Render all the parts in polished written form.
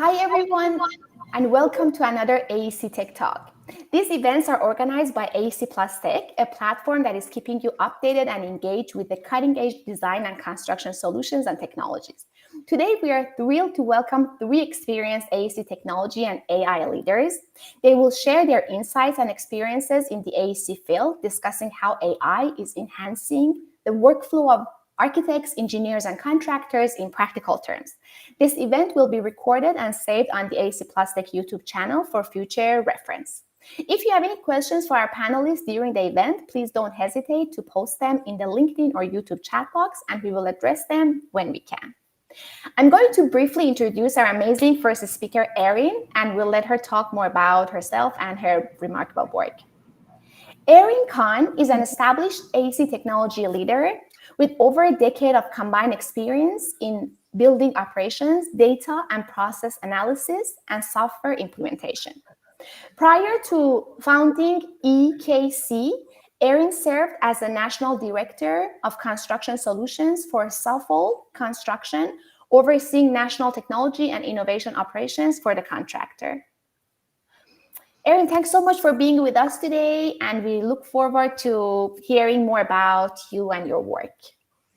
Hi everyone, and welcome to another AEC+tech Talk. These events are organized by AEC+tech, a platform that is keeping you updated and engaged with the cutting-edge design and construction solutions and technologies. Today, we are thrilled to welcome three experienced AEC technology and AI leaders. They will share their insights and experiences in the AEC field, discussing how AI is enhancing the workflow of architects, engineers, and contractors in practical terms. This event will be recorded and saved on the AEC+tech YouTube channel for future reference. If you have any questions for our panelists during the event, please don't hesitate to post them in the LinkedIn or YouTube chat box, and we will address them when we can. I'm going to briefly introduce our amazing first speaker, Erin, and we'll let her talk more about herself and her remarkable work. Erin K is an established AEC technology leader with over a decade of combined experience in building operations, data and process analysis, and software implementation. Prior to founding EKC, Erin served as the National Director of Construction Solutions for Suffolk Construction, overseeing national technology and innovation operations for the contractor. Erin, thanks so much for being with us today, and we look forward to hearing more about you and your work.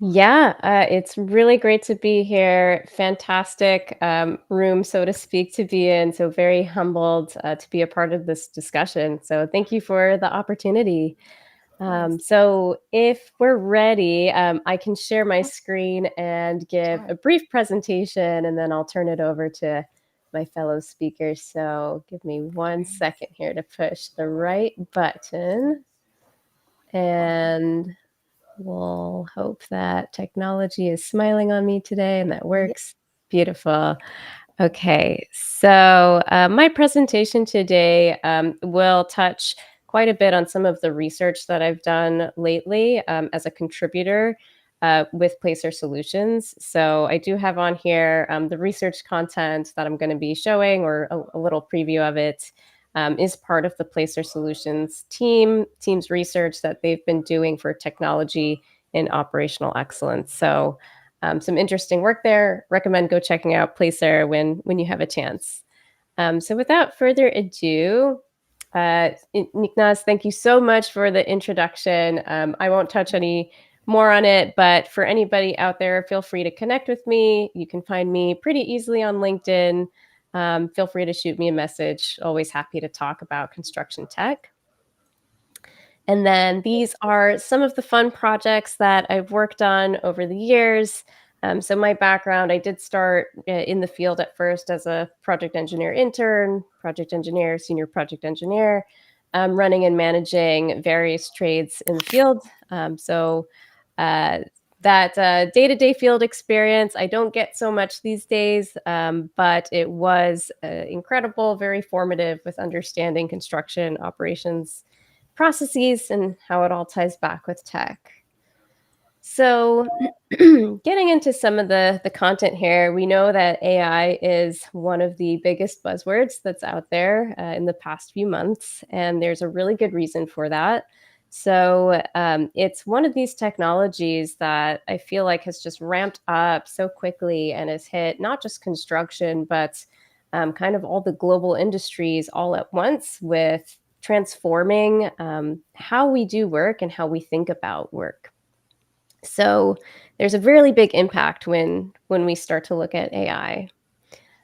Yeah, it's really great to be here. Fantastic room, so to speak, to be in. So very humbled to be a part of this discussion. So thank you for the opportunity. So if we're ready, I can share my screen and give a brief presentation, and then I'll turn it over to my fellow speakers. So give me 1 second here to push the right button. And we'll hope that technology is smiling on me today and that works. Beautiful. Okay, so my presentation today will touch quite a bit on some of the research that I've done lately as a contributor with Placer Solutions. So I do have on here the research content that I'm going to be showing, or a little preview of it. Is part of the Placer Solutions team's research that they've been doing for technology and operational excellence. So some interesting work there. Recommend go checking out Placer when you have a chance. So without further ado, Niknaz, thank you so much for the introduction. I won't touch any more on it, but for anybody out there, feel free to connect with me. You can find me pretty easily on LinkedIn. Feel free to shoot me a message. Always happy to talk about construction tech. And then these are some of the fun projects that I've worked on over the years. So my background, I did start in the field at first as a project engineer intern, project engineer, senior project engineer, running and managing various trades in the field. That day-to-day field experience, I don't get so much these days, but it was incredible, very formative with understanding construction operations processes and how it all ties back with tech. So getting into some of the content here, we know that AI is one of the biggest buzzwords that's out there in the past few months, and there's a really good reason for that. So it's one of these technologies that I feel like has just ramped up so quickly and has hit not just construction, but kind of all the global industries all at once, with transforming how we do work and how we think about work. So there's a really big impact when we start to look at AI.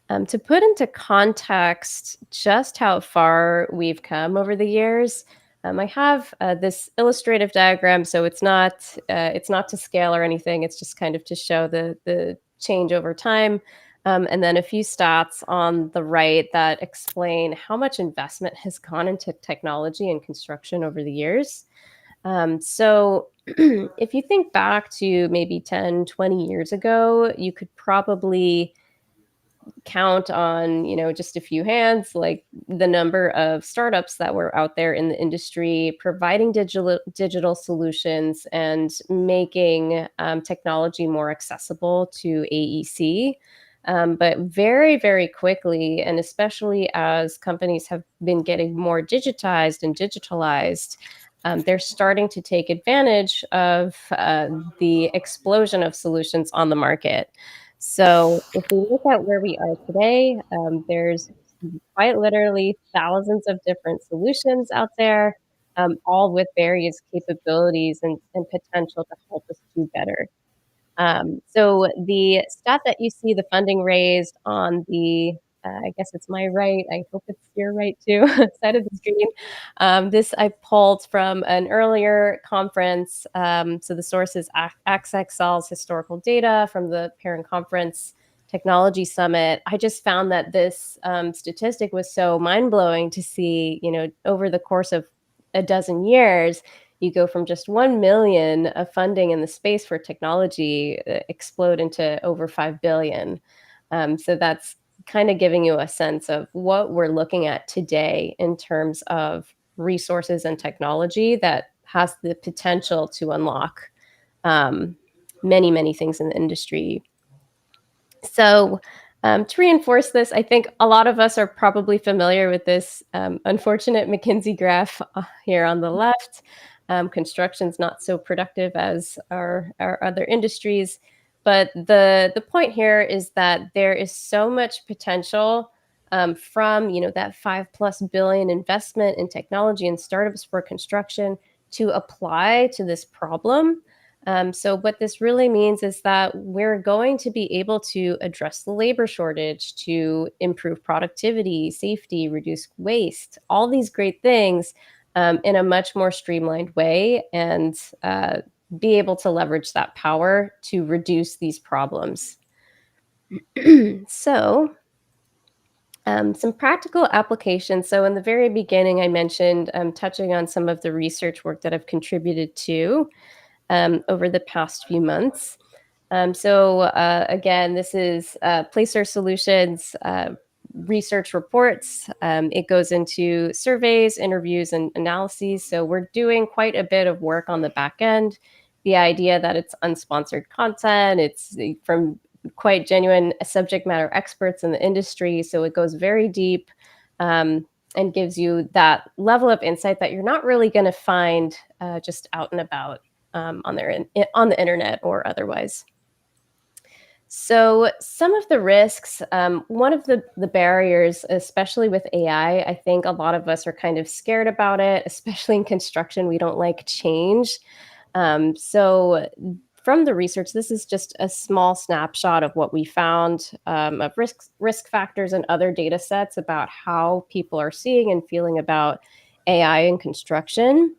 To put into context just how far we've come over the years, I have this illustrative diagram, so it's not to scale or anything. It's just kind of to show the change over time. And then a few stats on the right that explain how much investment has gone into technology and construction over the years. So if you think back to maybe 10, 20 years ago, you could probably count on, just a few hands, like the number of startups that were out there in the industry providing digital solutions and making technology more accessible to AEC. But very, very quickly, and especially as companies have been getting more digitized and digitalized, they're starting to take advantage of the explosion of solutions on the market. So if we look at where we are today, there's quite literally thousands of different solutions out there, all with various capabilities and potential to help us do better. So the stat that you see, the funding raised on the, I guess it's my right, I hope it's your right too, side of the screen. This I pulled from an earlier conference. So the source is AXXL's historical data from the Parent Conference Technology Summit. I just found that this statistic was so mind-blowing to see, over the course of a dozen years, you go from just 1 million of funding in the space for technology explode into over 5 billion. So that's kind of giving you a sense of what we're looking at today in terms of resources and technology that has the potential to unlock many, many things in the industry. So, to reinforce this, I think a lot of us are probably familiar with this unfortunate McKinsey graph here on the left. Construction's not so productive as our other industries, but the point here is that there is so much potential from that 5+ billion investment in technology and startups for construction to apply to this problem. So what this really means is that we're going to be able to address the labor shortage, to improve productivity, safety, reduce waste, all these great things in a much more streamlined way, and be able to leverage that power to reduce these problems. So some practical applications. So in the very beginning, I mentioned touching on some of the research work that I've contributed to over the past few months. Again, this is Placer Solutions research reports. It goes into surveys, interviews, and analyses. So we're doing quite a bit of work on the back end. The idea that it's unsponsored content, it's from quite genuine subject matter experts in the industry. So it goes very deep and gives you that level of insight that you're not really going to find just out and about on the internet or otherwise. So some of the risks, one of the barriers, especially with AI, I think a lot of us are kind of scared about it, especially in construction. We don't like change. So from the research, this is just a small snapshot of what we found of risk factors and other data sets about how people are seeing and feeling about AI in construction.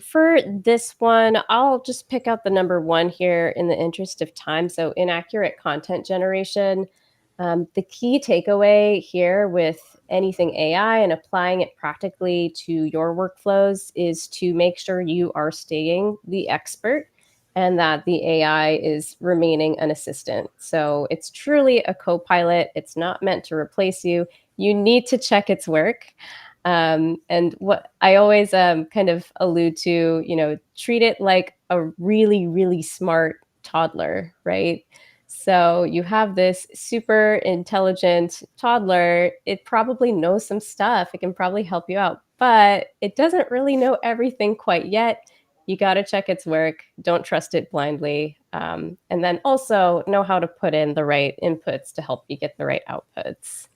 For this one, I'll just pick out the number one here in the interest of time. So inaccurate content generation. The key takeaway here with anything AI and applying it practically to your workflows is to make sure you are staying the expert and that the AI is remaining an assistant. So it's truly a co-pilot. It's not meant to replace you. You need to check its work. And what I always kind of allude to, treat it like a really, really smart toddler, right? So you have this super intelligent toddler. It probably knows some stuff. It can probably help you out, but it doesn't really know everything quite yet. You got to check its work. Don't trust it blindly. And then also know how to put in the right inputs to help you get the right outputs.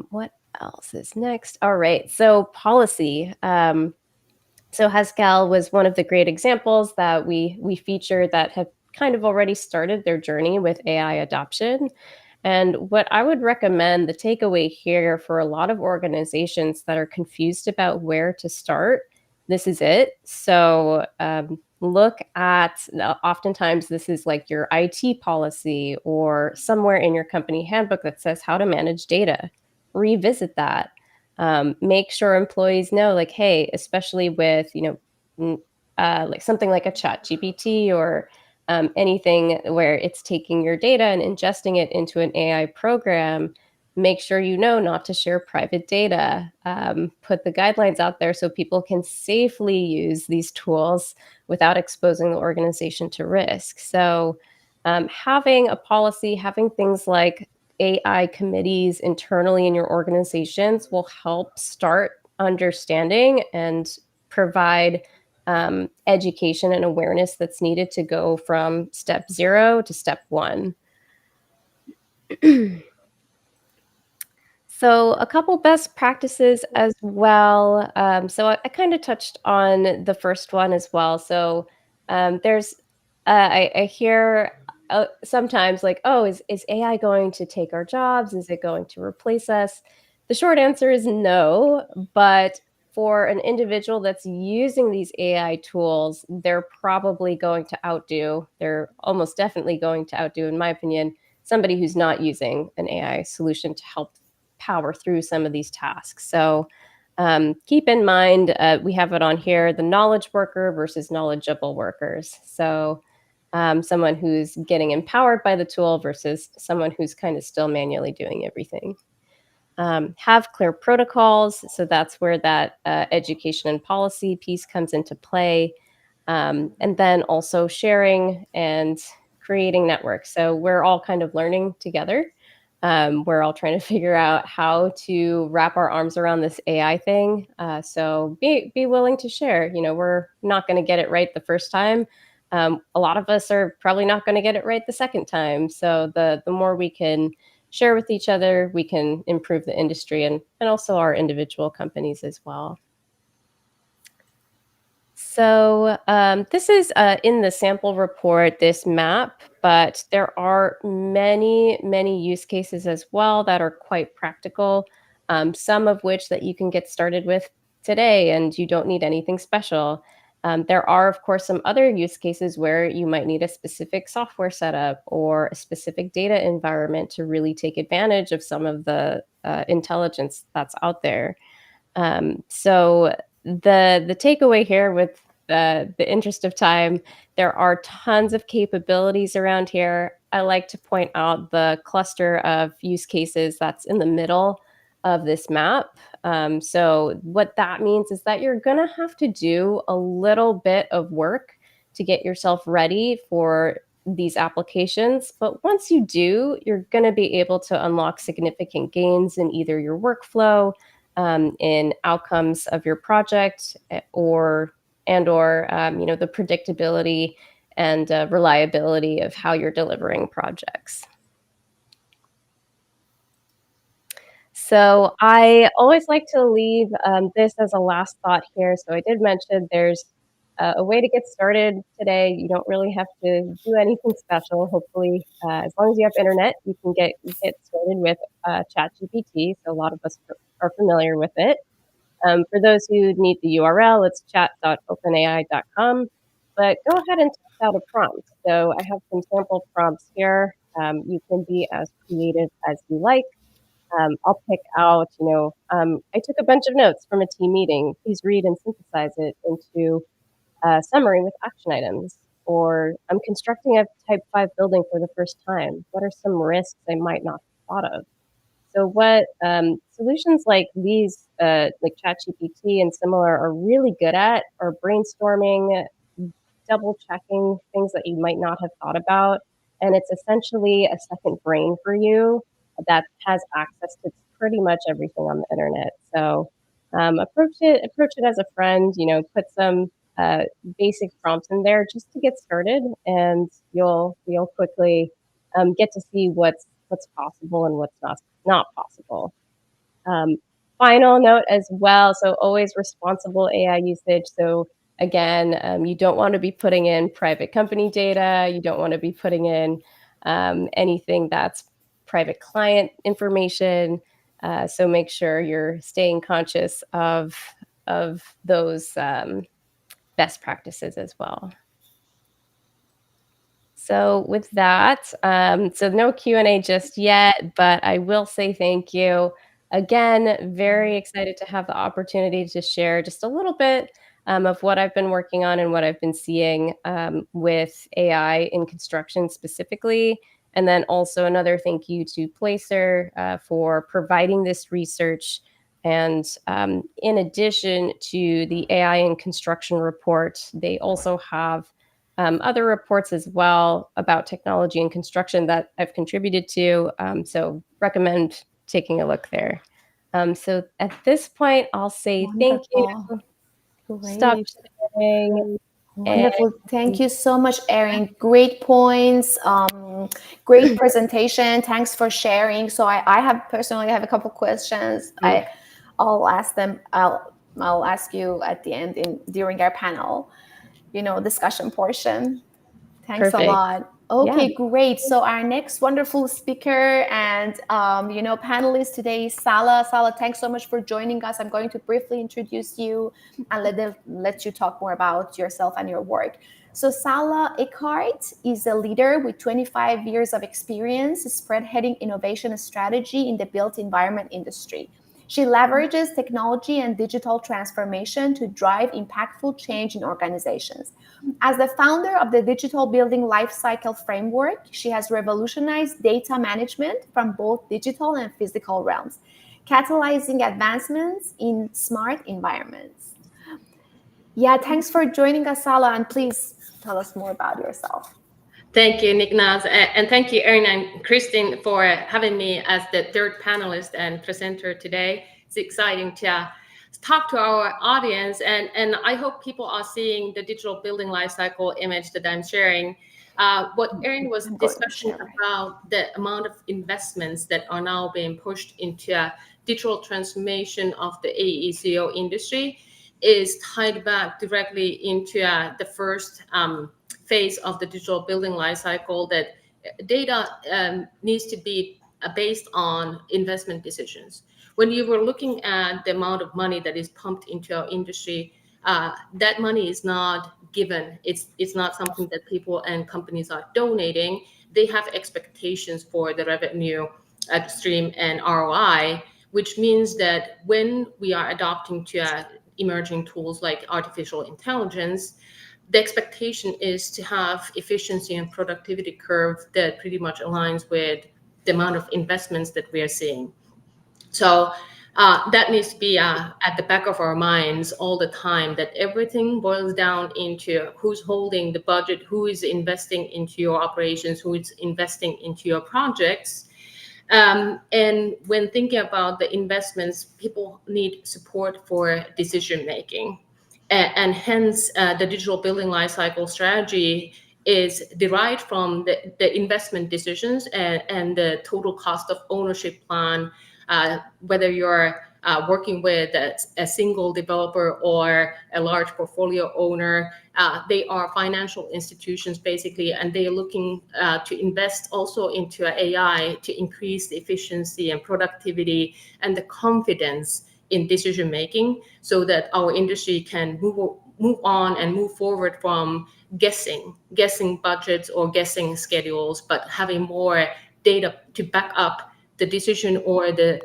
What else is next? All right. So policy. So Haskell was one of the great examples that we featured that have kind of already started their journey with AI adoption. And what I would recommend, the takeaway here for a lot of organizations that are confused about where to start, this is it. So look at, oftentimes this is like your IT policy or somewhere in your company handbook that says how to manage data. Revisit that. Make sure employees know, like, hey, especially with, like something like a ChatGPT or anything where it's taking your data and ingesting it into an AI program, make sure you know not to share private data. Put the guidelines out there so people can safely use these tools without exposing the organization to risk. So having a policy, having things like AI committees internally in your organizations will help start understanding and provide education and awareness that's needed to go from step 0 to step 1. So a couple best practices as well. So I kind of touched on the first one as well. So there's, I hear sometimes like, oh, is AI going to take our jobs? Is it going to replace us? The short answer is no, but for an individual that's using these AI tools, they're probably going to outdo, they're almost definitely going to outdo, in my opinion, somebody who's not using an AI solution to help power through some of these tasks. So keep in mind, we have it on here, the knowledge worker versus knowledgeable workers. So someone who's getting empowered by the tool versus someone who's kind of still manually doing everything. Have clear protocols. So that's where that education and policy piece comes into play. And then also sharing and creating networks. So we're all kind of learning together. We're all trying to figure out how to wrap our arms around this AI thing. So be willing to share. You know, we're not going to get it right the first time. A lot of us are probably not going to get it right the second time. So the more we can share with each other, we can improve the industry and also our individual companies as well. So this is in the sample report, this map, but there are many, many use cases as well that are quite practical, some of which that you can get started with today and you don't need anything special. There are, of course, some other use cases where you might need a specific software setup or a specific data environment to really take advantage of some of the intelligence that's out there. So the takeaway here, with the interest of time, there are tons of capabilities around here. I like to point out the cluster of use cases that's in the middle of this map. So what that means is that you're gonna have to do a little bit of work to get yourself ready for these applications. But once you do, you're gonna be able to unlock significant gains in either your workflow, in outcomes of your project, or the predictability and reliability of how you're delivering projects. So I always like to leave this as a last thought here. So I did mention there's a way to get started today. You don't really have to do anything special. Hopefully, as long as you have internet, you can get started with ChatGPT. So a lot of us are familiar with it. For those who need the URL, it's chat.openai.com. But go ahead and test out a prompt. So I have some sample prompts here. You can be as creative as you like. I'll pick out, I took a bunch of notes from a team meeting. Please read and synthesize it into a summary with action items. Or I'm constructing a type 5 building for the first time. What are some risks I might not have thought of? So what solutions like these, like ChatGPT and similar, are really good at are brainstorming, double checking things that you might not have thought about. And it's essentially a second brain for you that has access to pretty much everything on the internet. So approach it as a friend, put some basic prompts in there just to get started, and you'll quickly get to see what's possible and what's not possible. Um, Final note as well, so always responsible AI usage. So again, you don't want to be putting in private company data. You don't want to be putting in anything that's private client information. So make sure you're staying conscious of those best practices as well. So with that, so no Q&A just yet, but I will say thank you. Again, very excited to have the opportunity to share just a little bit of what I've been working on and what I've been seeing with AI in construction specifically. And then also another thank you to Placer for providing this research. And in addition to the AI in construction report, they also have other reports as well about technology and construction that I've contributed to. So recommend taking a look there. So at this point, I'll say thank you. Wonderful. stop sharing. Wonderful. Thank you so much, Erin. Great points. Great presentation. Thanks for sharing. So I have personally have a couple questions. I'll ask them. I'll ask you at the end during our panel, discussion portion. Thanks Perfect. a lot. Okay, great. So our next wonderful speaker and panelist today is Salah. Salah, thanks so much for joining us. I'm going to briefly introduce you and let you talk more about yourself and your work. So Salah Ikart is a leader with 25 years of experience spearheading innovation strategy in the built environment industry. She leverages technology and digital transformation to drive impactful change in organizations. As the founder of the Digital Building Lifecycle framework, she has revolutionized data management from both digital and physical realms, catalyzing advancements in smart environments. Yeah, thanks for joining us, Salah, and please tell us more about yourself. Thank you, Nignaz, and thank you, Erin and Kristen, for having me as the third panelist and presenter today. It's exciting to talk to our audience, and I hope people are seeing the digital building lifecycle image that I'm sharing. What Erin was discussing about the amount of investments that are now being pushed into digital transformation of the AECO industry is tied back directly into the first phase of the digital building lifecycle, that data needs to be based on investment decisions. When you were looking at the amount of money that is pumped into our industry, that money is not given. It's not something that people and companies are donating. They have expectations for the revenue stream and ROI, which means that when we are adopting to emerging tools like artificial intelligence, the expectation is to have efficiency and productivity curve that pretty much aligns with the amount of investments that we are seeing. So that needs to be at the back of our minds all the time, that everything boils down into who's holding the budget, who is investing into your operations, who is investing into your projects. And when thinking about the investments, people need support for decision making. And hence, the digital building lifecycle strategy is derived from the investment decisions and the total cost of ownership plan, whether you're working with a single developer or a large portfolio owner. They are financial institutions, basically, and they're looking to invest also into AI to increase the efficiency and productivity and the confidence in decision making, so that our industry can move on and move forward from guessing budgets or guessing schedules, but having more data to back up the decision or the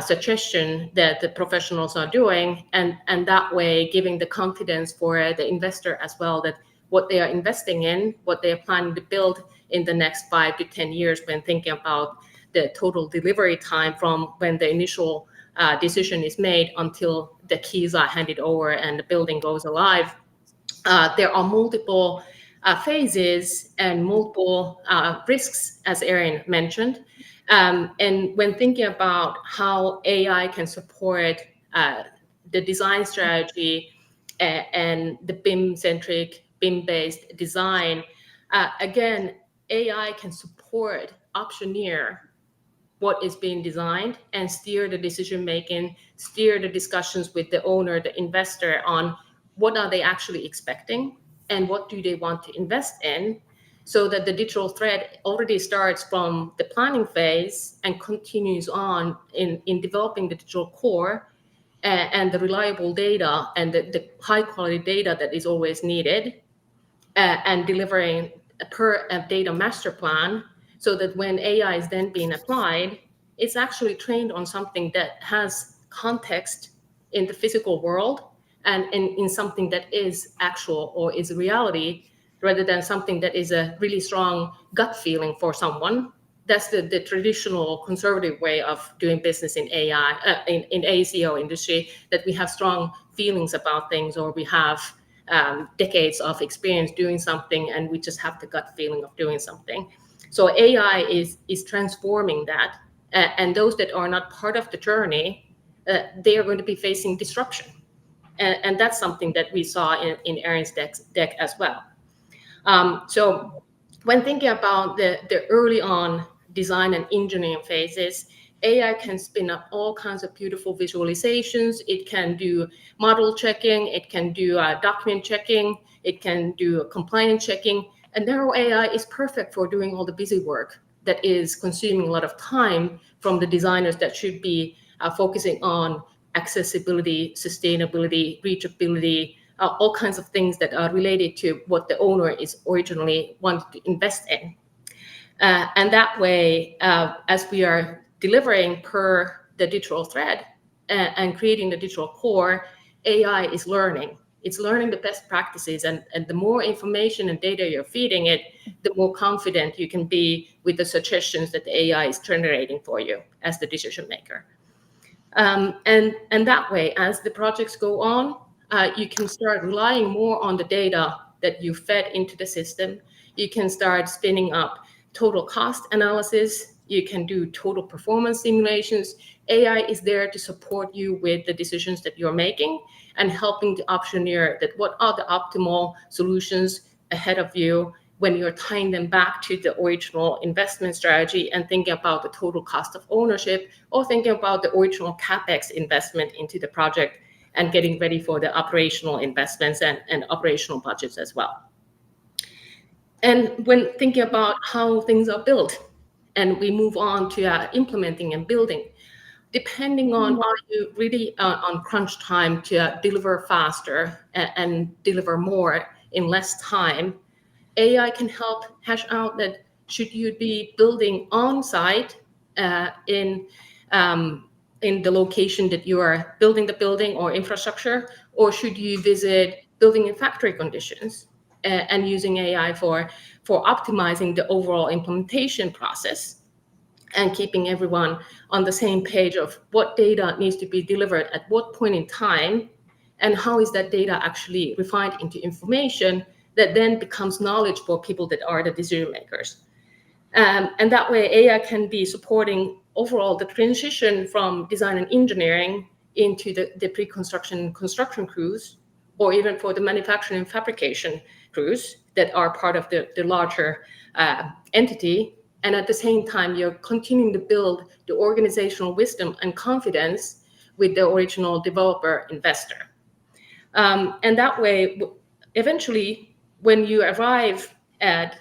suggestion that the professionals are doing, and that way giving the confidence for the investor as well, that what they are investing in, what they are planning to build in the next 5 to 10 years, when thinking about the total delivery time from when the initial decision is made until the keys are handed over and the building goes alive. There are multiple phases and multiple risks, as Erin mentioned. And when thinking about how AI can support the design strategy and the BIM-centric, BIM-based design, again, AI can support optioneer what is being designed and steer the decision making, steer the discussions with the owner, the investor, on what are they actually expecting and what do they want to invest in, so that the digital thread already starts from the planning phase and continues on in developing the digital core and the reliable data and the high quality data that is always needed, and delivering a data master plan, so that when AI is then being applied, it's actually trained on something that has context in the physical world and in something that is actual or is reality, rather than something that is a really strong gut feeling for someone. That's the traditional conservative way of doing business in AI, in AECO industry, that we have strong feelings about things, or we have decades of experience doing something and we just have the gut feeling of doing something. So AI is transforming that, and those that are not part of the journey, they are going to be facing disruption. And that's something that we saw in Erin's deck as well. So when thinking about the early on design and engineering phases, AI can spin up all kinds of beautiful visualizations. It can do model checking. It can do document checking. It can do compliance checking. And narrow AI is perfect for doing all the busy work that is consuming a lot of time from the designers that should be focusing on accessibility, sustainability, reachability, all kinds of things that are related to what the owner is originally wanted to invest in. And that way, as we are delivering per the digital thread and creating the digital core, AI is learning. It's learning the best practices, and the more information and data you're feeding it, the more confident you can be with the suggestions that the AI is generating for you as the decision maker. And that way, as the projects go on, you can start relying more on the data that you fed into the system. You can start spinning up total cost analysis. You can do total performance simulations. AI is there to support you with the decisions that you're making and helping the optioneer that what are the optimal solutions ahead of you when you're tying them back to the original investment strategy and thinking about the total cost of ownership, or thinking about the original CapEx investment into the project and getting ready for the operational investments and operational budgets as well. And when thinking about how things are built, and we move on to implementing and building, depending on are you really on crunch time to deliver faster and deliver more in less time, AI can help hash out that should you be building on site in the location that you are building the building or infrastructure, or should you visit building in factory conditions and using AI for optimizing the overall implementation process and keeping everyone on the same page of what data needs to be delivered at what point in time, and how is that data actually refined into information that then becomes knowledge for people that are the decision makers. And that way AI can be supporting overall the transition from design and engineering into the pre-construction and construction crews, or even for the manufacturing and fabrication crews that are part of the larger entity. And at the same time, you're continuing to build the organizational wisdom and confidence with the original developer investor. And that way, eventually, when you arrive at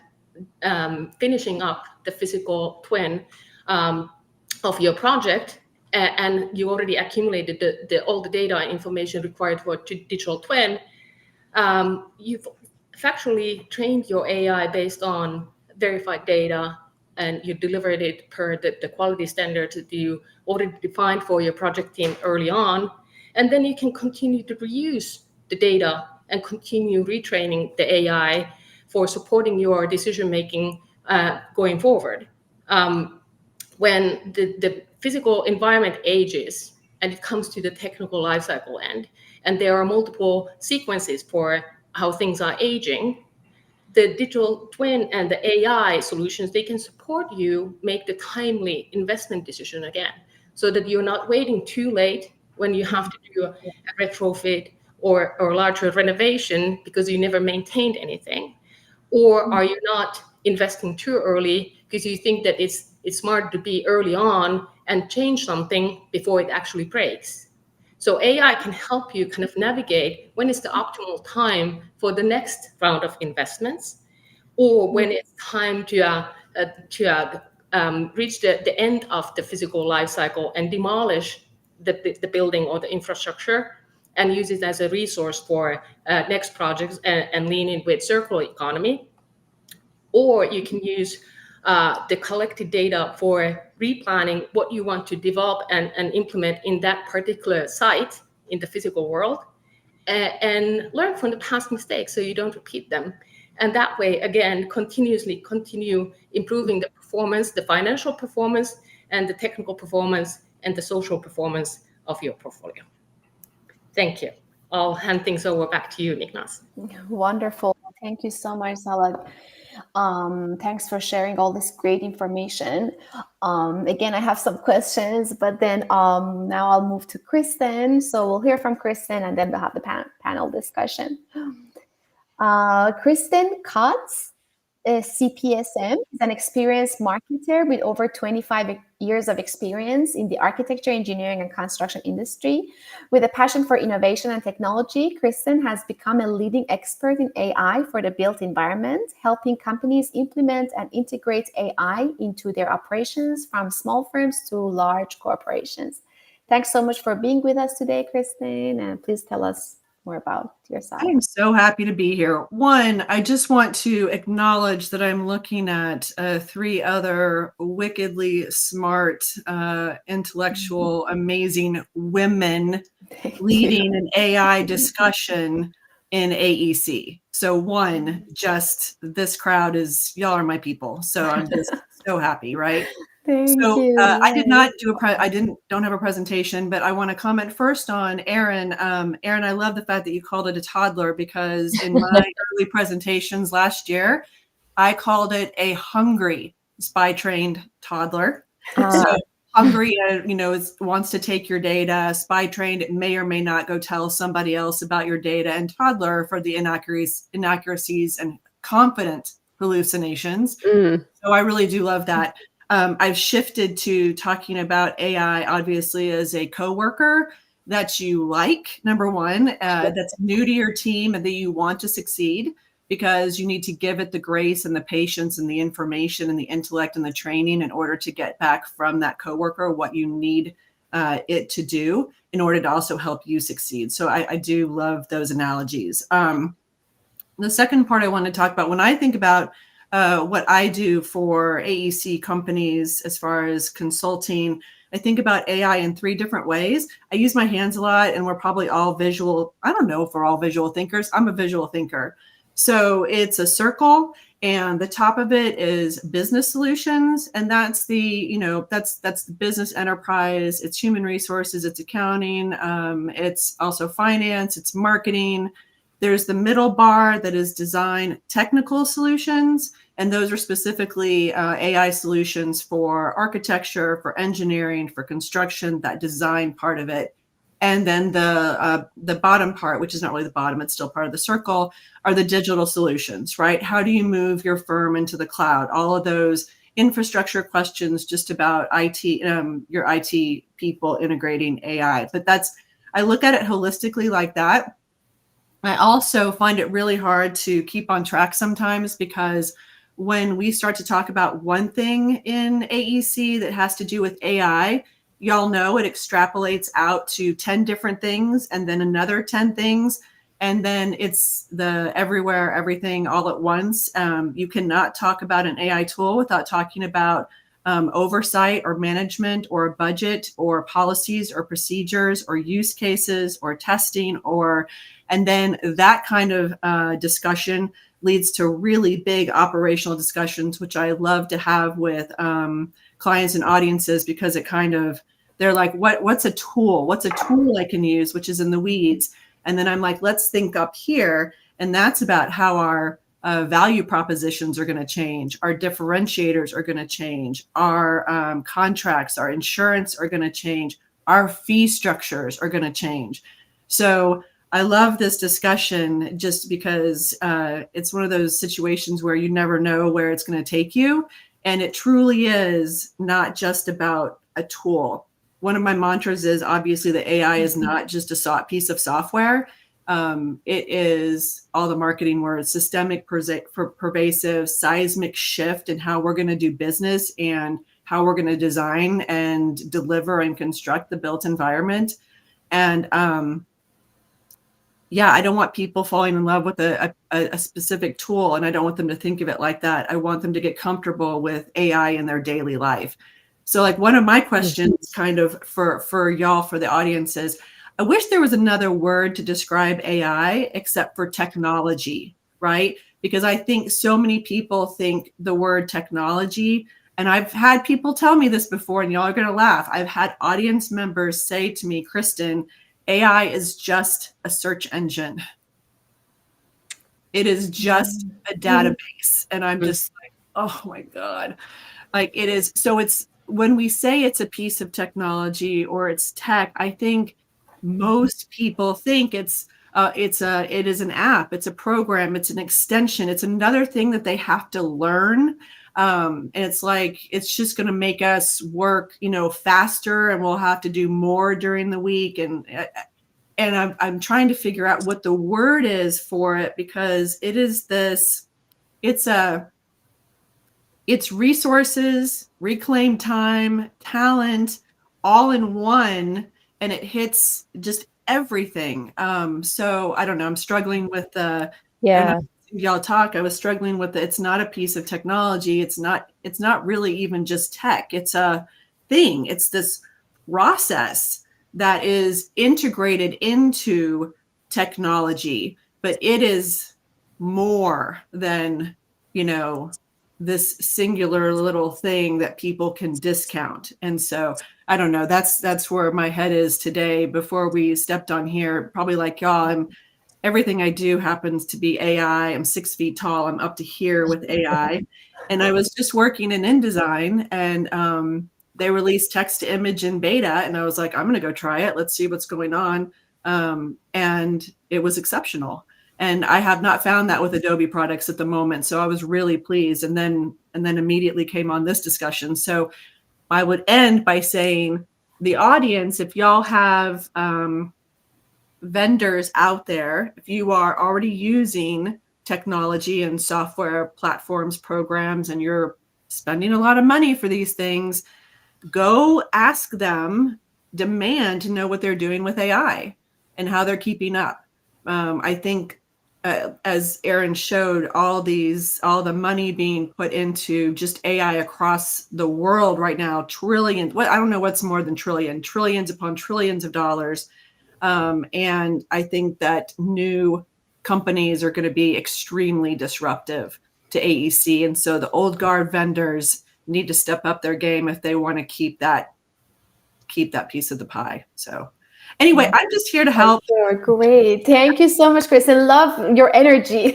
finishing up the physical twin of your project, and you already accumulated all the data and information required for a digital twin, you've factually trained your AI based on verified data, and you delivered it per the quality standards that you already defined for your project team early on. And then you can continue to reuse the data and continue retraining the AI for supporting your decision-making going forward. When the physical environment ages and it comes to the technical lifecycle end, and there are multiple sequences for how things are aging, the digital twin and the AI solutions, they can support you make the timely investment decision again, so that you're not waiting too late when you have to do a retrofit or larger renovation because you never maintained anything. Or are you not investing too early because you think that it's smart to be early on and change something before it actually breaks? So AI can help you kind of navigate when is the optimal time for the next round of investments, or when it's time to reach the end of the physical life cycle and demolish the building or the infrastructure and use it as a resource for next projects and lean in with circular economy. Or you can use the collected data for replanning what you want to develop and implement in that particular site in the physical world, and learn from the past mistakes so you don't repeat them. And that way, again, continuously continue improving the performance, the financial performance, and the technical performance, and the social performance of your portfolio. Thank you. I'll hand things over back to you, Niklas. Wonderful. Thank you so much, Salah. Thanks for sharing all this great information. Again, I have some questions, but then now I'll move to Kristen. So we'll hear from Kristen, and then we'll have the panel discussion. Kristen Cott, CPSM, is an experienced marketer with over 25 years of experience in the architecture, engineering, and construction industry. With a passion for innovation and technology, Kristen has become a leading expert in AI for the built environment, helping companies implement and integrate AI into their operations from small firms to large corporations. Thanks so much for being with us today, Kristen, and please tell us more about yourself. I am so happy to be here. One, I just want to acknowledge that I'm looking at 3 other wickedly smart, intellectual, amazing women leading an AI discussion in AEC. So one, just this crowd is, y'all are my people. So I'm just so happy, right? Thank you. I did not do don't have a presentation, but I want to comment first on Erin. Erin, I love the fact that you called it a toddler, because in my early presentations last year, I called it a hungry spy trained toddler. So hungry, wants to take your data. Spy trained, it may or may not go tell somebody else about your data, and toddler for the inaccuracies and confident hallucinations. So I really do love that. I've shifted to talking about AI, obviously, as a coworker that you like, number one, that's new to your team and that you want to succeed, because you need to give it the grace and the patience and the information and the intellect and the training in order to get back from that coworker what you need it to do in order to also help you succeed. So I do love those analogies. The second part I want to talk about, when I think about what I do for AEC companies as far as consulting, I think about AI in 3 different ways. I use my hands a lot, and we're probably all visual. I don't know if we're all visual thinkers. I'm a visual thinker. So it's a circle, and the top of it is business solutions. And that's the, that's the business enterprise. It's human resources, it's accounting. It's also finance, it's marketing. There's the middle bar that is design technical solutions, and those are specifically AI solutions for architecture, for engineering, for construction, that design part of it. And then the bottom part, which is not really the bottom, it's still part of the circle, are the digital solutions, right? How do you move your firm into the cloud? All of those infrastructure questions just about IT, your IT people integrating AI. But I look at it holistically like that. I also find it really hard to keep on track sometimes, because when we start to talk about one thing in AEC that has to do with AI, y'all know it extrapolates out to 10 different things, and then another 10 things. And then it's the everywhere, everything all at once. You cannot talk about an AI tool without talking about oversight or management or budget or policies or procedures or use cases or testing, and then that kind of discussion leads to really big operational discussions, which I love to have with clients and audiences, because they're like, what's a tool? What's a tool I can use, which is in the weeds? And then I'm like, let's think up here. And that's about how our value propositions are going to change. Our differentiators are going to change. Our contracts, our insurance are going to change. Our fee structures are going to change. So I love this discussion just because it's one of those situations where you never know where it's going to take you. And it truly is not just about a tool. One of my mantras is, obviously, the AI is not just a piece of software. It is all the marketing words: systemic, pervasive, seismic shift in how we're going to do business and how we're going to design and deliver and construct the built environment. And I don't want people falling in love with a specific tool, and I don't want them to think of it like that. I want them to get comfortable with AI in their daily life. So, like, one of my questions kind of for y'all, for the audience, is, I wish there was another word to describe AI except for technology, right? Because I think so many people think the word technology, and I've had people tell me this before, and y'all are going to laugh. I've had audience members say to me, Kristen, AI is just a search engine. It is just a database. And I'm just like, oh my God. Like it is. So it's when we say it's a piece of technology or it's tech, I think most people think it is an app, it's a program, it's an extension, it's another thing that they have to learn. And it's like, it's just going to make us work, faster, and we'll have to do more during the week. And I'm trying to figure out what the word is for it, because it's resources, reclaimed time, talent, all in one, and it hits just everything. So I don't know. I'm struggling with y'all talk. I was struggling with it's not a piece of technology. It's not really even just tech. It's a thing. It's this process that is integrated into technology, but it is more than, this singular little thing that people can discount. And so I don't know, that's where my head is today. Before we stepped on here, probably like y'all, everything I do happens to be AI. I'm 6 feet tall. I'm up to here with AI. And I was just working in InDesign, and they released text to image in beta. And I was like, I'm going to go try it. Let's see what's going on. And it was exceptional. And I have not found that with Adobe products at the moment. So I was really pleased. And then immediately came on this discussion. So I would end by saying, the audience, if y'all have vendors out there, if you are already using technology and software platforms, programs, and you're spending a lot of money for these things, go ask them, demand to know what they're doing with AI and how they're keeping up. I think, as Erin showed, all the money being put into just AI across the world right now, trillions. I don't know what's more than trillions upon trillions of dollars. And I think that new companies are going to be extremely disruptive to AEC. And so the old guard vendors need to step up their game if they want to keep that piece of the pie. So anyway, I'm just here to help. Sure, great. Thank you so much, Kristen. Love your energy.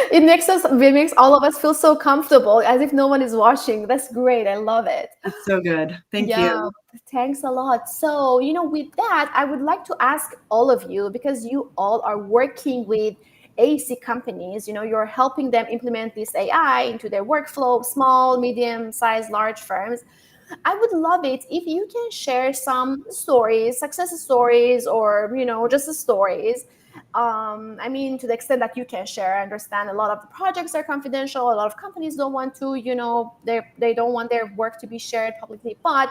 It makes all of us feel so comfortable, as if no one is watching. That's great. I love it. It's so good. Thank you. Thanks a lot. So, with that, I would like to ask all of you, because you all are working with AEC companies, you're helping them implement this AI into their workflow, small, medium sized, large firms. I would love it if you can share some stories, success stories, or, just the stories. To the extent that you can share. I understand a lot of the projects are confidential. A lot of companies don't want to, they don't want their work to be shared publicly. But,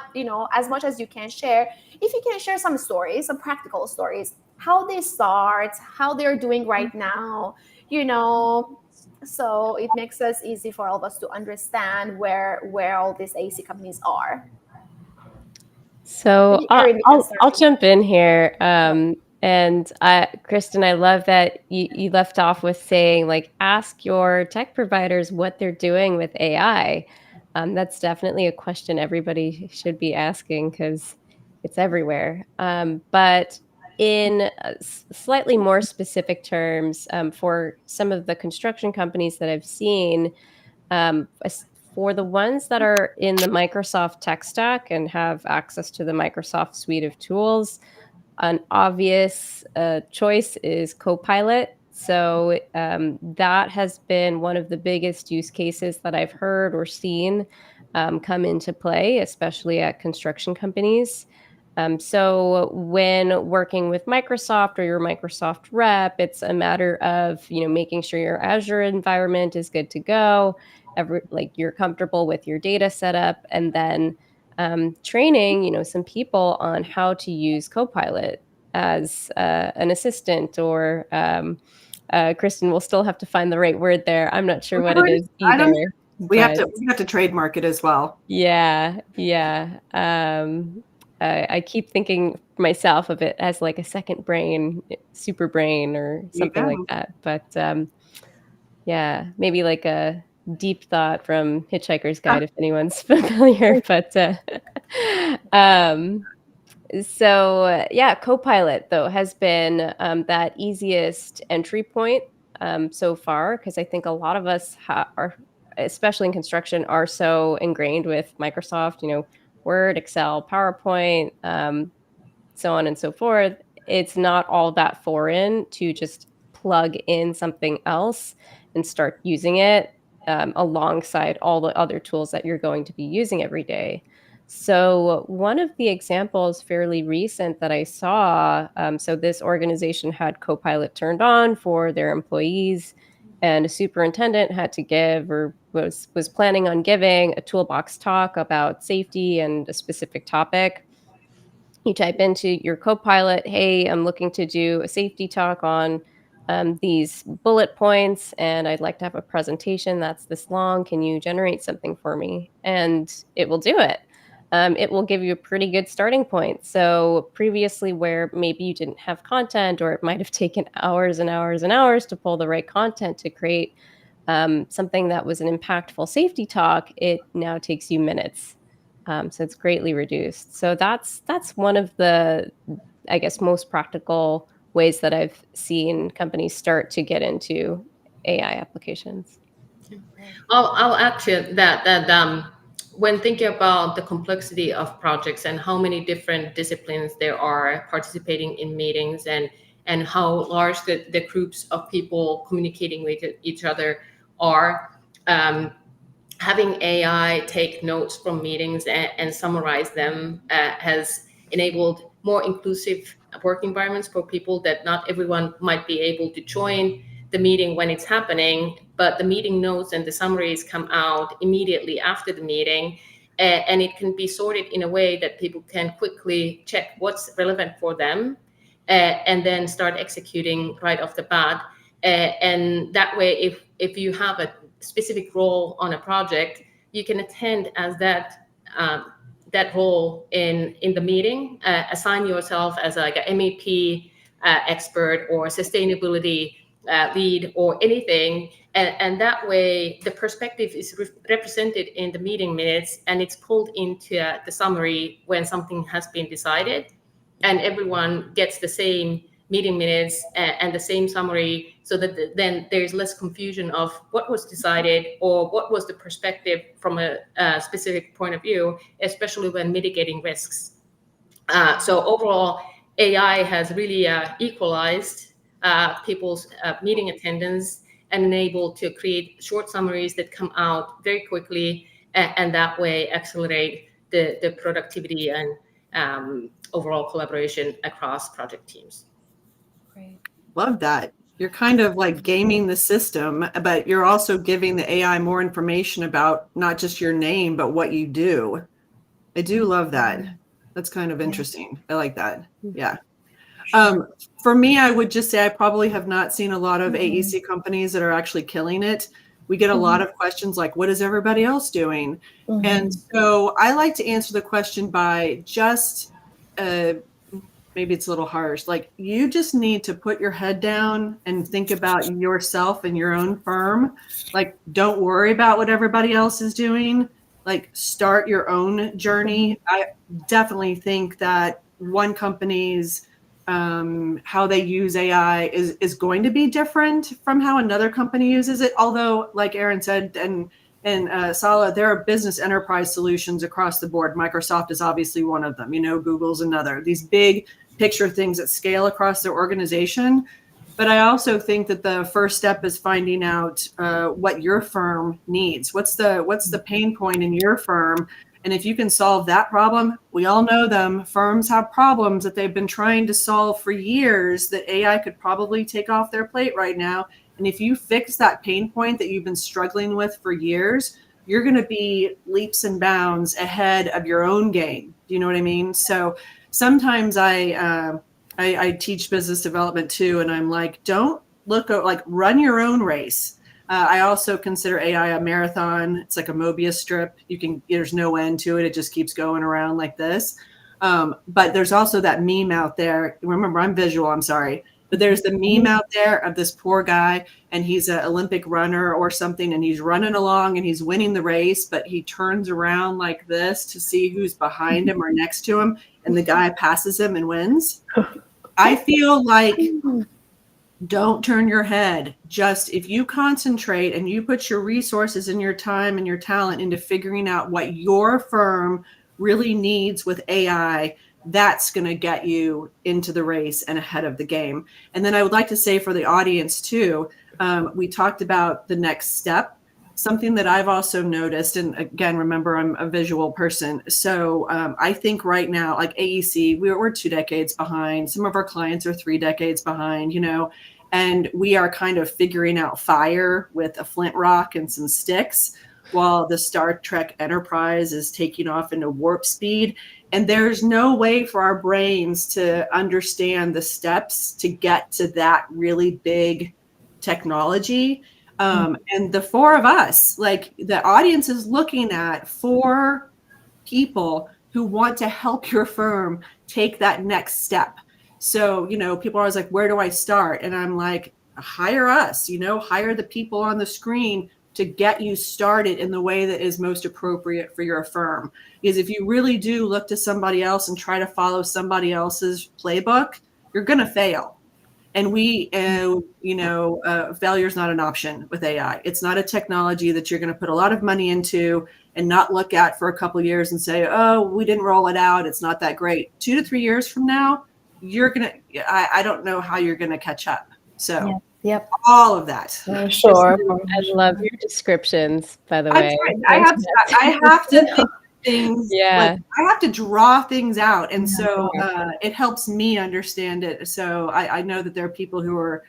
as much as you can share, if you can share some stories, some practical stories, how they start, how they're doing right now, so it makes us easy for all of us to understand where all these AEC companies are. So I'll jump in here. And Kristen, I love that you left off with saying, like, ask your tech providers what they're doing with AI. That's definitely a question everybody should be asking, because it's everywhere. But in slightly more specific terms, for some of the construction companies that I've seen, for the ones that are in the Microsoft tech stack and have access to the Microsoft suite of tools, an obvious choice is Copilot. So that has been one of the biggest use cases that I've heard or seen come into play, especially at construction companies. So when working with Microsoft or your Microsoft rep, it's a matter of, making sure your Azure environment is good to go, you're comfortable with your data setup, and then training, some people on how to use Copilot as an assistant, or Kristen will still have to find the right word there. I'm not sure what it is either. We have to trademark it as well. Yeah. I keep thinking myself of it as like a second brain, super brain, or something like that. But maybe like a deep thought from Hitchhiker's Guide, if anyone's familiar. But Copilot, though, has been that easiest entry point so far, because I think a lot of us are, especially in construction, are so ingrained with Microsoft, Word, Excel, PowerPoint, so on and so forth. It's not all that foreign to just plug in something else and start using it alongside all the other tools that you're going to be using every day. So one of the examples fairly recent that I saw, so this organization had Copilot turned on for their employees, and a superintendent had to give, or was planning on giving, a toolbox talk about safety and a specific topic. You type into your Copilot, hey, I'm looking to do a safety talk on these bullet points, and I'd like to have a presentation that's this long. Can you generate something for me? And it will do it. It will give you a pretty good starting point. So previously, where maybe you didn't have content, or it might have taken hours and hours and hours to pull the right content to create something that was an impactful safety talk, it now takes you minutes. So it's greatly reduced. So that's one of the, I guess, most practical ways that I've seen companies start to get into AI applications. I'll add to that when thinking about the complexity of projects and how many different disciplines there are participating in meetings, and how large the groups of people communicating with each other are, having AI take notes from meetings and summarize them has enabled more inclusive work environments for people, that not everyone might be able to join the meeting when it's happening, but the meeting notes and the summaries come out immediately after the meeting, and it can be sorted in a way that people can quickly check what's relevant for them, and then start executing right off the bat. And that way, if you have a specific role on a project, you can attend as that role in the meeting, assign yourself as like a MEP expert or sustainability lead or anything, and that way the perspective is represented in the meeting minutes, and it's pulled into the summary when something has been decided, and everyone gets the same meeting minutes and the same summary, so that then there's less confusion of what was decided or what was the perspective from a specific point of view, especially when mitigating risks. So overall, AI has really equalized people's meeting attendance and enabled to create short summaries that come out very quickly, and that way accelerate the productivity and overall collaboration across project teams. Great. Love that. You're kind of like gaming the system, but you're also giving the AI more information about not just your name, but what you do. I do love that. That's kind of interesting. I like that. Yeah. For me, I would just say I probably have not seen a lot of AEC companies that are actually killing it. We get a lot of questions like, what is everybody else doing? And so I like to answer the question by just, maybe it's a little harsh, like you just need to put your head down and think about yourself and your own firm. Like, don't worry about what everybody else is doing. Like, start your own journey. I definitely think that one company's how they use AI is going to be different from how another company uses it. Although, like Erin said, and Salah, there are business enterprise solutions across the board. Microsoft is obviously one of them. Google's another. These big picture things that scale across their organization. But I also think that the first step is finding out what your firm needs. What's the pain point in your firm? And if you can solve that problem, we all know them. Firms have problems that they've been trying to solve for years that AI could probably take off their plate right now. And if you fix that pain point that you've been struggling with for years, you're going to be leaps and bounds ahead of your own game. Do you know what I mean? So sometimes I teach business development too, and I'm like, don't look at, like, run your own race. I also consider AI a marathon. It's like a Mobius strip. There's no end to it. It just keeps going around like this. But there's also that meme out there. Remember, I'm visual. I'm sorry. But there's the meme out there of this poor guy, and he's an Olympic runner or something, and he's running along and he's winning the race, but he turns around like this to see who's behind him or next to him, and the guy passes him and wins. I feel like Don't turn your head. Just if you concentrate and you put your resources and your time and your talent into figuring out what your firm really needs with AI, that's going to get you into the race and ahead of the game. And then I would like to say for the audience too, we talked about the next step. Something that I've also noticed, and again, remember, I'm a visual person. So I think right now, like AEC, we're 2 decades behind. Some of our clients are 3 decades behind, and we are kind of figuring out fire with a flint rock and some sticks, while the Star Trek Enterprise is taking off into warp speed. And there's no way for our brains to understand the steps to get to that really big technology. And the 4 of us, like the audience is looking at 4 people who want to help your firm take that next step. So, people are always like, where do I start? And I'm like, hire us, hire the people on the screen to get you started in the way that is most appropriate for your firm. Because if you really do look to somebody else and try to follow somebody else's playbook, you're going to fail. And failure is not an option with AI. It's not a technology that you're going to put a lot of money into and not look at for a couple of years and say, oh, we didn't roll it out, it's not that great. 2 to 3 years from now, I don't know how you're going to catch up. So Yep. all of that. For sure. I love your descriptions, by the way. I have to think things. Yeah. Like, I have to draw things out. And so it helps me understand it. So I know that there are people who are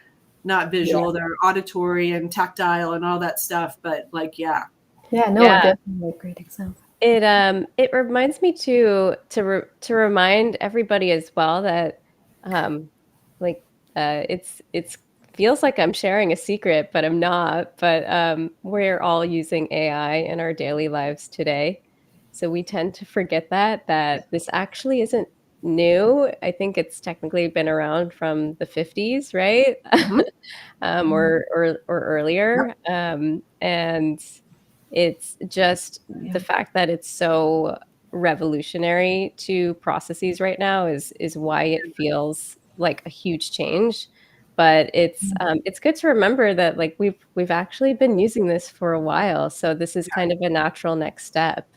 not visual, they're auditory and tactile and all that stuff. But definitely a great example. It reminds me to remind everybody as well that it's feels like I'm sharing a secret, but I'm not. But we're all using AI in our daily lives today. So we tend to forget that this actually isn't new. I think it's technically been around from the 50s, right? Or earlier. And it's just the fact that it's so revolutionary to processes right now is why it feels like a huge change. But it's good to remember that like we've actually been using this for a while. So this is kind of a natural next step.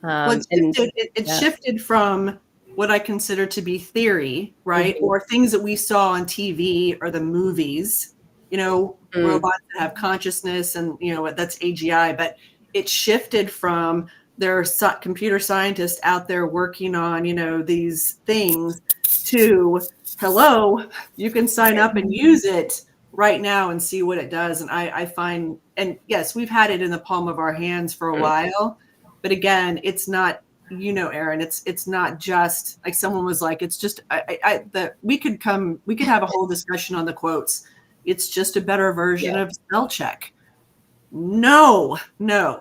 It shifted from what I consider to be theory, right? Or things that we saw on TV or the movies, robots that have consciousness and, that's AGI. But it shifted from there are computer scientists out there working on, these things to, hello, you can sign up and use it right now and see what it does. And I find, and yes, we've had it in the palm of our hands for a while. But again, it's not, Erin, it's not just like someone was like, it's just we could have a whole discussion on the quotes. It's just a better version of spell check. No.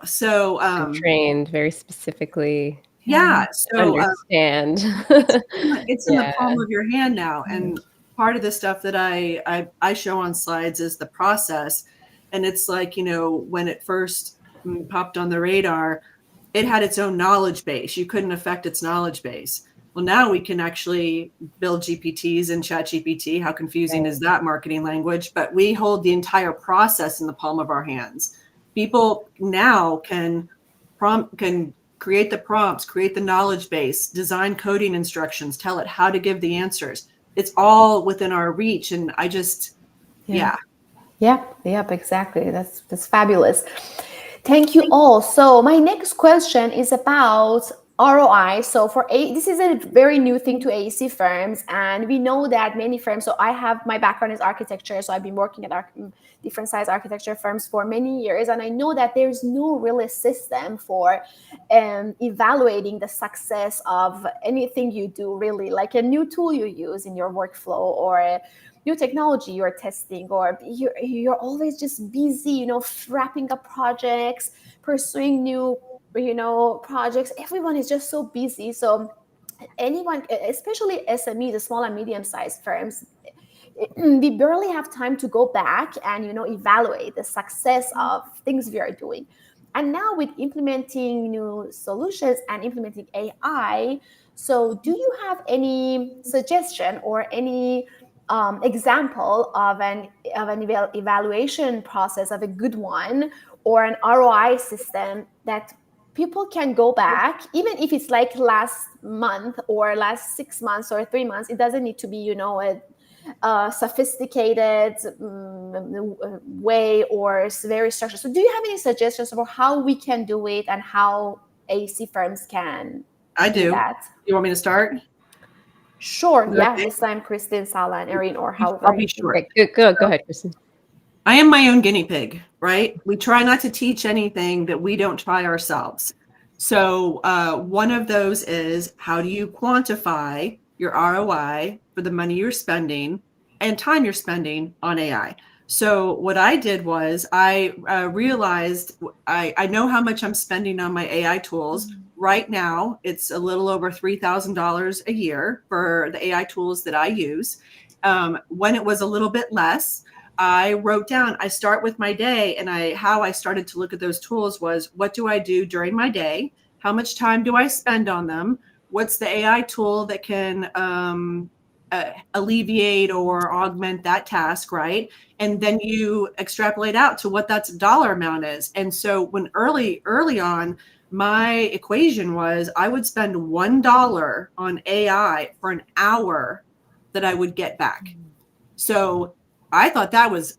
So I'm trained very specifically. So understand. It's in the palm of your hand now. And part of the stuff that I show on slides is the process. And it's like, when it first popped on the radar, it had its own knowledge base. You couldn't affect its knowledge base. Well, now we can actually build GPTs in ChatGPT. How confusing is that marketing language? But we hold the entire process in the palm of our hands. People now can create the prompts, create the knowledge base, design coding instructions, tell it how to give the answers. It's all within our reach. And I just, Yep, exactly. That's fabulous. Thank you all. So my next question is about ROI. So this is a very new thing to AEC firms, and we know that many firms. So my background is architecture, so I've been working at different size architecture firms for many years, and I know that there's no real system for evaluating the success of anything you do. Really, like a new tool you use in your workflow or new technology you're testing, or you're always just busy, wrapping up projects, pursuing new, projects. Everyone is just so busy. So anyone, especially SMEs, the small and medium-sized firms, we barely have time to go back and, evaluate the success of things we are doing. And now with implementing new solutions and implementing AI, so do you have any suggestion or any example of an evaluation process of a good one, or an ROI system that people can go back, even if it's like last month or last 6 months or 3 months. It doesn't need to be, a sophisticated way or very structured. So do you have any suggestions for how we can do it and how AEC firms can do that? You want me to start? Sure. Yeah. This time, Kristen, Salah, and Erin, or however. I'll be short. Okay, go ahead, Kristen. I am my own guinea pig, right? We try not to teach anything that we don't try ourselves. So one of those is, how do you quantify your ROI for the money you're spending and time you're spending on AI? So what I did was I realized I know how much I'm spending on my AI tools. Right now, it's a little over $3,000 a year for the AI tools that I use. When it was a little bit less, I wrote down, I start with my day, and how I started to look at those tools was, what do I do during my day? How much time do I spend on them? What's the AI tool that can alleviate or augment that task, right? And then you extrapolate out to what that dollar amount is. And so when early on, my equation was, I would spend $1 on AI for an hour that I would get back. So I thought that was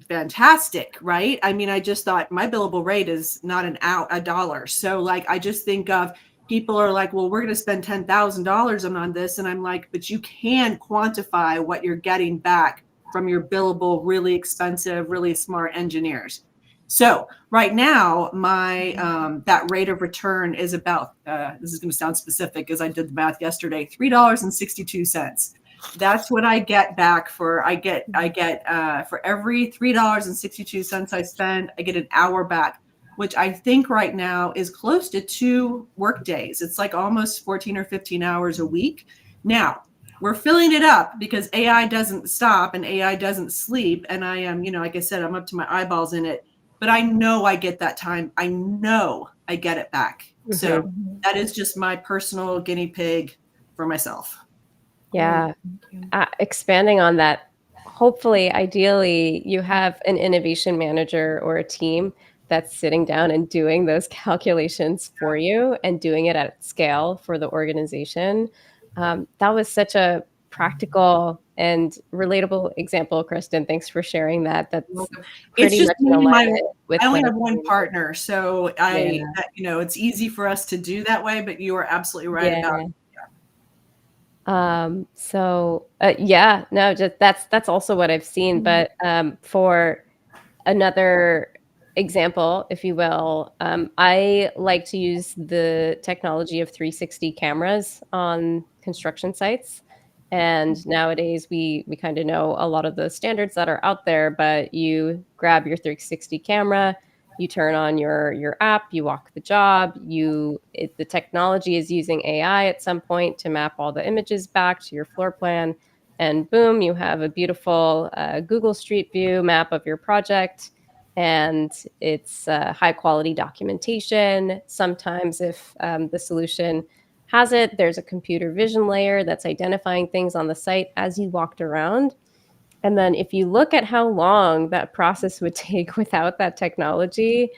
fantastic, right? I mean, I just thought my billable rate is not a dollar. So like, I just think of, people are like, well, we're going to spend $10,000 on this. And I'm like, but you can quantify what you're getting back from your billable, really expensive, really smart engineers. So right now, my that rate of return is about, this is going to sound specific because I did the math yesterday, $3.62. That's what I get back for, I get for every $3.62 I spend, I get an hour back, which I think right now is close to 2 work days. It's like almost 14 or 15 hours a week. Now, we're filling it up because AI doesn't stop and AI doesn't sleep. And I am, like I said, I'm up to my eyeballs in it, but I know I get that time. I know I get it back. Mm-hmm. So that is just my personal guinea pig for myself. Yeah. Expanding on that, hopefully, ideally, you have an innovation manager or a team that's sitting down and doing those calculations for you and doing it at scale for the organization. That was such a practical and relatable example, Kristen. Thanks for sharing that. That's pretty much in alignment with. I only have one partner, so it's easy for us to do that way. But you are absolutely right about it. That's also what I've seen. But for another example, if you will, I like to use the technology of 360 cameras on construction sites. And nowadays we kind of know a lot of the standards that are out there, but you grab your 360 camera, you turn on your app, you walk the job, the technology is using AI at some point to map all the images back to your floor plan, and boom, you have a beautiful Google Street View map of your project, and it's high quality documentation. Sometimes if the solution has it, there's a computer vision layer that's identifying things on the site as you walked around. And then if you look at how long that process would take without that technology,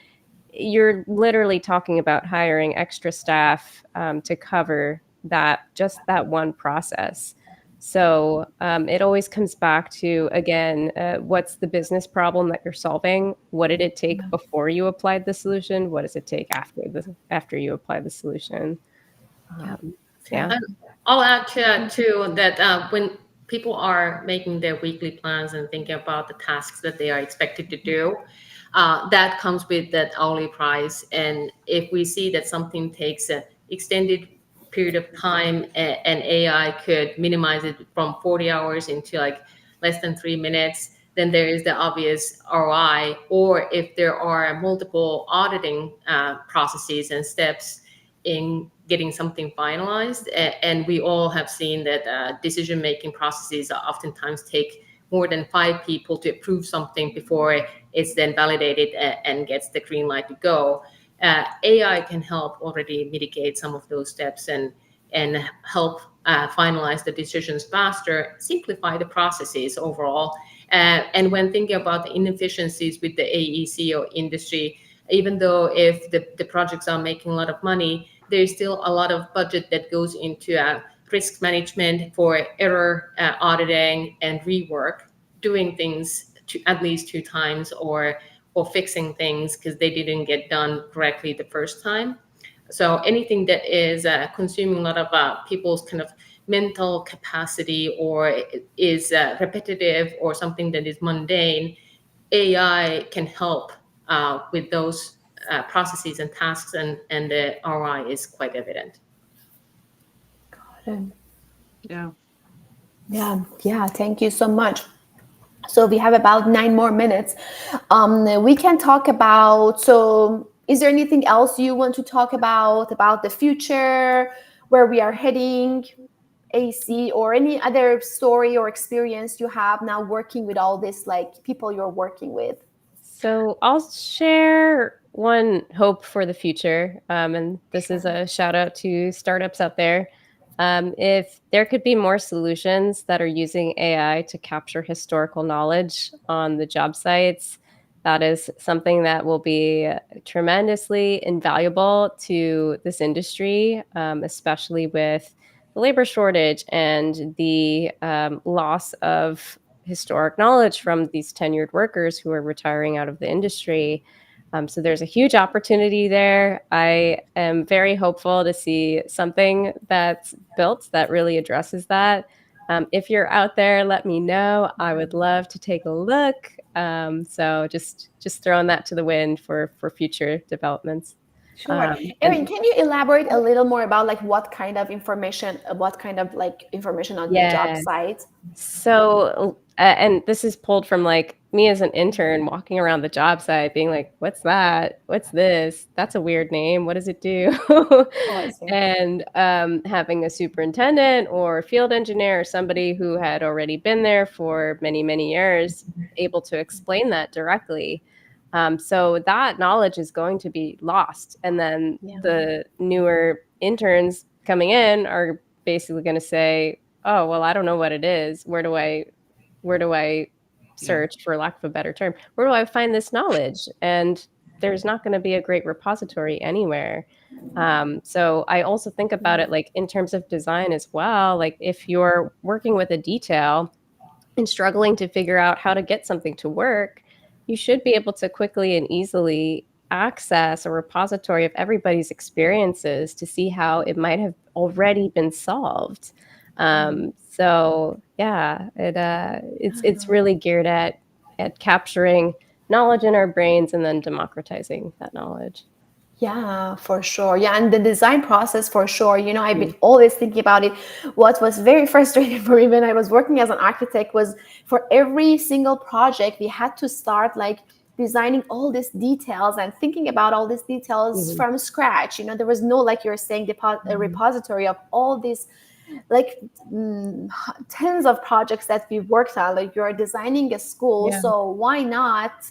you're literally talking about hiring extra staff to cover just that one process. So it always comes back to, again, what's the business problem that you're solving? What did it take before you applied the solution? What does it take after you apply the solution? I'll add to that when people are making their weekly plans and thinking about the tasks that they are expected to do, that comes with that hourly price. And if we see that something takes an extended period of time and AI could minimize it from 40 hours into like less than 3 minutes, then there is the obvious ROI. Or if there are multiple auditing processes and steps in getting something finalized, and we all have seen that decision-making processes oftentimes take more than 5 people to approve something before it's then validated and gets the green light to go. AI can help already mitigate some of those steps and help finalize the decisions faster, simplify the processes overall. And when thinking about the inefficiencies with the AEC or industry, even though if the projects are making a lot of money, there's still a lot of budget that goes into risk management for error auditing and rework, doing things at least 2 times, or fixing things because they didn't get done correctly the first time. So anything that is consuming a lot of people's kind of mental capacity, or is repetitive, or something that is mundane, AI can help with those processes and tasks, and the ROI is quite evident. Yeah. Yeah. Thank you so much. So we have about 9 more minutes. We can talk about, so is there anything else you want to talk about the future, where we are heading, AEC, or any other story or experience you have now working with all this, like people you're working with? So I'll share one hope for the future. And this is a shout out to startups out there. If there could be more solutions that are using AI to capture historical knowledge on the job sites, that is something that will be tremendously invaluable to this industry, especially with the labor shortage and the loss of historic knowledge from these tenured workers who are retiring out of the industry. So there's a huge opportunity there. I am very hopeful to see something that's built that really addresses that. If you're out there, let me know. I would love to take a look. So just throwing that to the wind for future developments. Sure. Erin, can you elaborate a little more about like what kind of information on the job site? So, and this is pulled from like me as an intern walking around the job site being like, what's that? What's this? That's a weird name. What does it do? I see. And having a superintendent or field engineer or somebody who had already been there for many, many years able to explain that directly. So that knowledge is going to be lost. And then the newer interns coming in are basically going to say, oh, well, I don't know what it is. Where do I search, for lack of a better term? Where do I find this knowledge? And there's not going to be a great repository anywhere. So I also think about it like in terms of design as well. Like if you're working with a detail and struggling to figure out how to get something to work, you should be able to quickly and easily access a repository of everybody's experiences to see how it might have already been solved. So yeah, it's really geared at capturing knowledge in our brains and then democratizing that knowledge. Yeah, for sure. Yeah, and the design process for sure. I've been always thinking about it. What was very frustrating for me when I was working as an architect was for every single project, we had to start like designing all these details and thinking about all these details from scratch. There was no, like you're saying, a repository of all these like tens of projects that we worked on. Like you're designing a school, so why not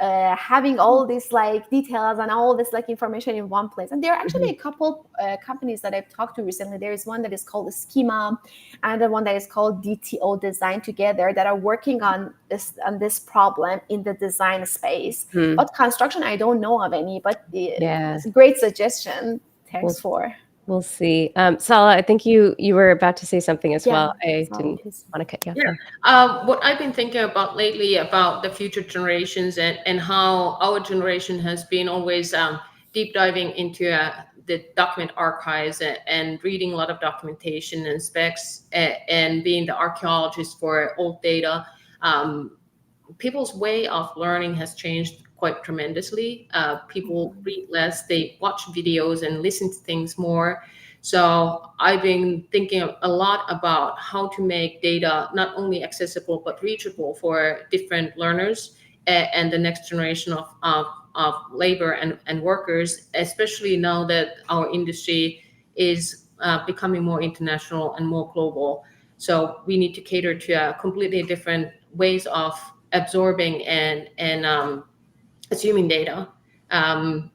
having all these like details and all this like information in one place? And there are actually a couple companies that I've talked to recently. There is one that is called Schema, and the one that is called DTO Design together, that are working on this problem in the design space. But construction, I don't know of any. But it's a great suggestion. Thanks for. We'll see. Salah, I think you were about to say something as well. I didn't want to cut you off. Yeah. What I've been thinking about lately about the future generations and how our generation has been always deep diving into the document archives and reading a lot of documentation and specs and being the archaeologist for old data. People's way of learning has changed quite tremendously. People read less, they watch videos and listen to things more. So I've been thinking a lot about how to make data not only accessible but reachable for different learners and the next generation of labor and workers, especially now that our industry is becoming more international and more global. So we need to cater to completely different ways of absorbing and assuming data, and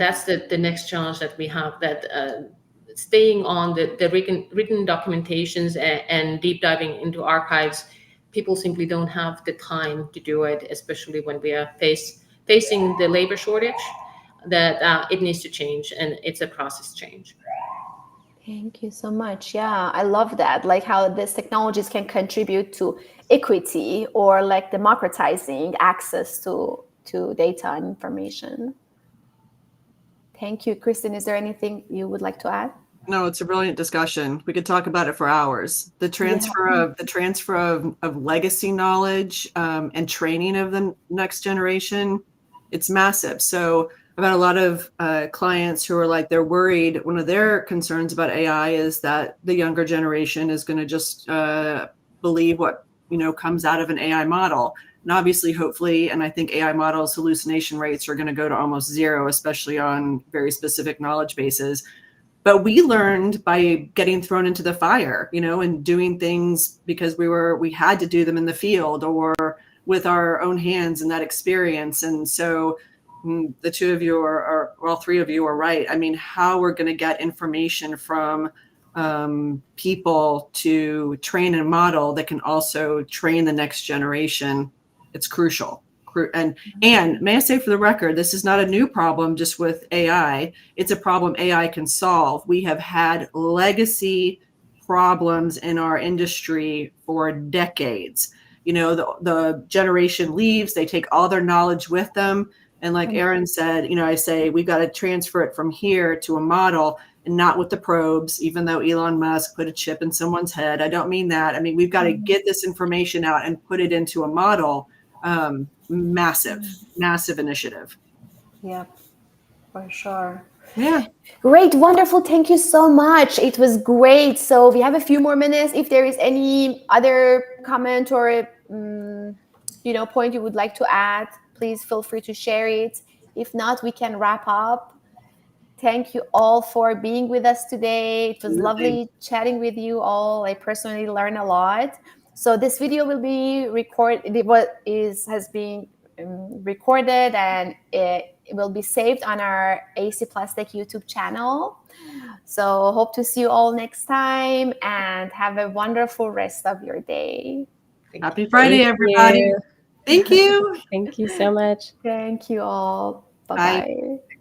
that's the next challenge that we have. That staying on the written documentations and deep diving into archives, people simply don't have the time to do it, especially when we are facing the labor shortage, that it needs to change, and it's a process change. Thank you so much. Yeah, I love that. Like how these technologies can contribute to equity or like democratizing access to data and information. Thank you, Kristen. Is there anything you would like to add? No, it's a brilliant discussion. We could talk about it for hours. The transfer of legacy knowledge and training of the next generation, it's massive. So I've had a lot of clients who are like, they're worried. One of their concerns about AI is that the younger generation is going to just believe what comes out of an AI model. And obviously, hopefully, and I think AI models hallucination rates are going to go to almost zero, especially on very specific knowledge bases. But we learned by getting thrown into the fire, and doing things because we had to do them in the field or with our own hands and that experience. And so the two of you or all three of you are right. I mean, how we're going to get information from people to train a model that can also train the next generation, it's crucial. And may I say for the record, this is not a new problem just with AI. It's a problem AI can solve. We have had legacy problems in our industry for decades. The generation leaves, they take all their knowledge with them. And like Erin said, I say we've got to transfer it from here to a model and not with the probes, even though Elon Musk put a chip in someone's head. I don't mean that. I mean, we've got to get this information out and put it into a model. Massive initiative. Yep, for sure. Yeah. Great, wonderful. Thank you so much. It was great. So we have a few more minutes. If there is any other comment or point you would like to add, please feel free to share it. If not, we can wrap up. Thank you all for being with us today. It was lovely chatting with you all. I personally learned a lot. So this video will be recorded. Has been recorded, and it will be saved on our AEC+tech YouTube channel. So hope to see you all next time, and have a wonderful rest of your day. Happy Friday, everybody. Thank you. Thank you so much. Thank you all. Bye-bye. Bye.